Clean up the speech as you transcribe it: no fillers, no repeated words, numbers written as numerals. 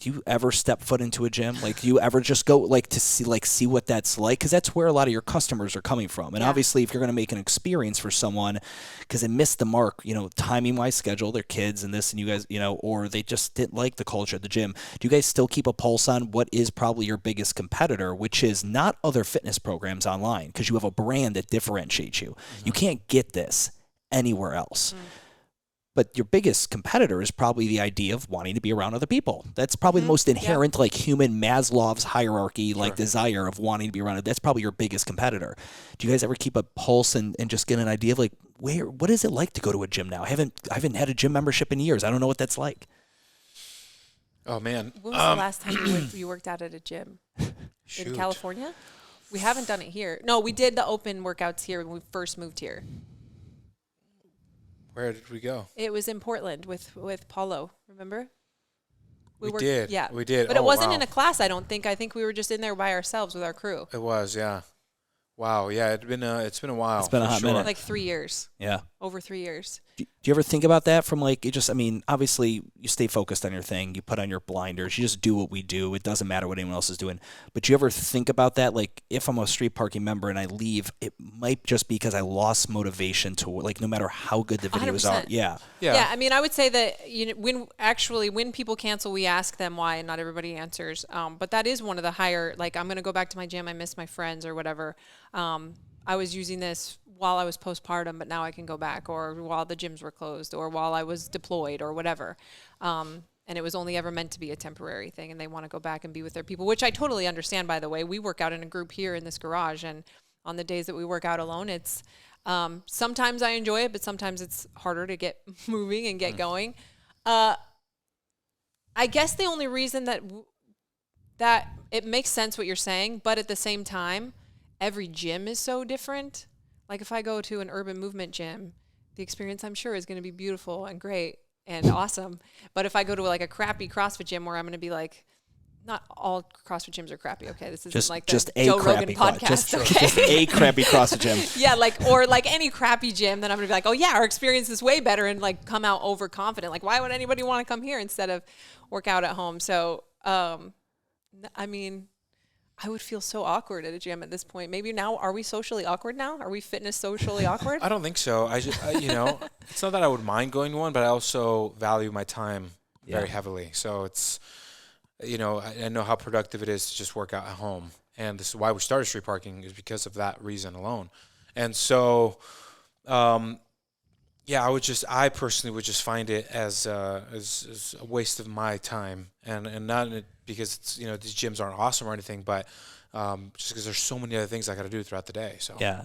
do you ever step foot into a gym? Like, do you ever just go like to see what that's like? Because that's where a lot of your customers are coming from. And obviously, if you're going to make an experience for someone, because they missed the mark, timing wise, schedule, their kids and this, and you guys, or they just didn't like the culture at the gym. Do you guys still keep a pulse on what is probably your biggest competitor, which is not other fitness programs online, because you have a brand that differentiates you. You can't get this anywhere else. But your biggest competitor is probably the idea of wanting to be around other people. That's probably the most inherent, like human Maslow's hierarchy, like desire of wanting to be around it. That's probably your biggest competitor. Do you guys ever keep a pulse and just get an idea of like, what is it like to go to a gym now? I haven't had a gym membership in years. I don't know what that's like. Oh man. When was the last time you worked out at a gym? Shoot. In California? We haven't done it here. No, we did the open workouts here when we first moved here. Where did we go? It was in Portland with Paulo, remember? We did. Yeah. We did. But it wasn't in a class, I don't think. I think we were just in there by ourselves with our crew. It was, yeah. Wow, yeah, it's been a while. It's been a hot minute. Like 3 years. Yeah. Over 3 years. Do you ever think about that from like, obviously you stay focused on your thing, you put on your blinders, you just do what we do. It doesn't matter what anyone else is doing. But do you ever think about that? Like if I'm a street parking member and I leave, it might just be because I lost motivation to like, no matter how good the videos 100%. are. Yeah. Yeah. I mean, I would say that when people cancel, we ask them why, and not everybody answers. But that is one of the higher, like, I'm going to go back to my gym. I miss my friends or whatever. I was using this while I was postpartum, but now I can go back, or while the gyms were closed, or while I was deployed, or whatever. And it was only ever meant to be a temporary thing, and they want to go back and be with their people, which I totally understand, by the way. We work out in a group here in this garage, and on the days that we work out alone, it's sometimes I enjoy it, but sometimes it's harder to get moving and get going. I guess the only reason that it makes sense what you're saying, but at the same time, every gym is so different. Like if I go to an urban movement gym, the experience I'm sure is going to be beautiful and great and awesome. But if I go to like a crappy CrossFit gym where I'm going to be like, not all CrossFit gyms are crappy. Okay, this isn't like the Joe Rogan podcast. Just a crappy CrossFit gym. Yeah, or any crappy gym, then I'm gonna be like, oh yeah, our experience is way better, and like come out overconfident. Like, why would anybody want to come here instead of work out at home? So, I mean, I would feel so awkward at a gym at this point. Maybe now, are we socially awkward now? Are we fitness socially awkward? I don't think so. It's not that I would mind going to one, but I also value my time very heavily. So it's, I know how productive it is to just work out at home. And this is why we started street parking, is because of that reason alone. And so, I personally would just find it as a waste of my time, and not because it's, these gyms aren't awesome or anything, but just because there's so many other things I got to do throughout the day. So yeah,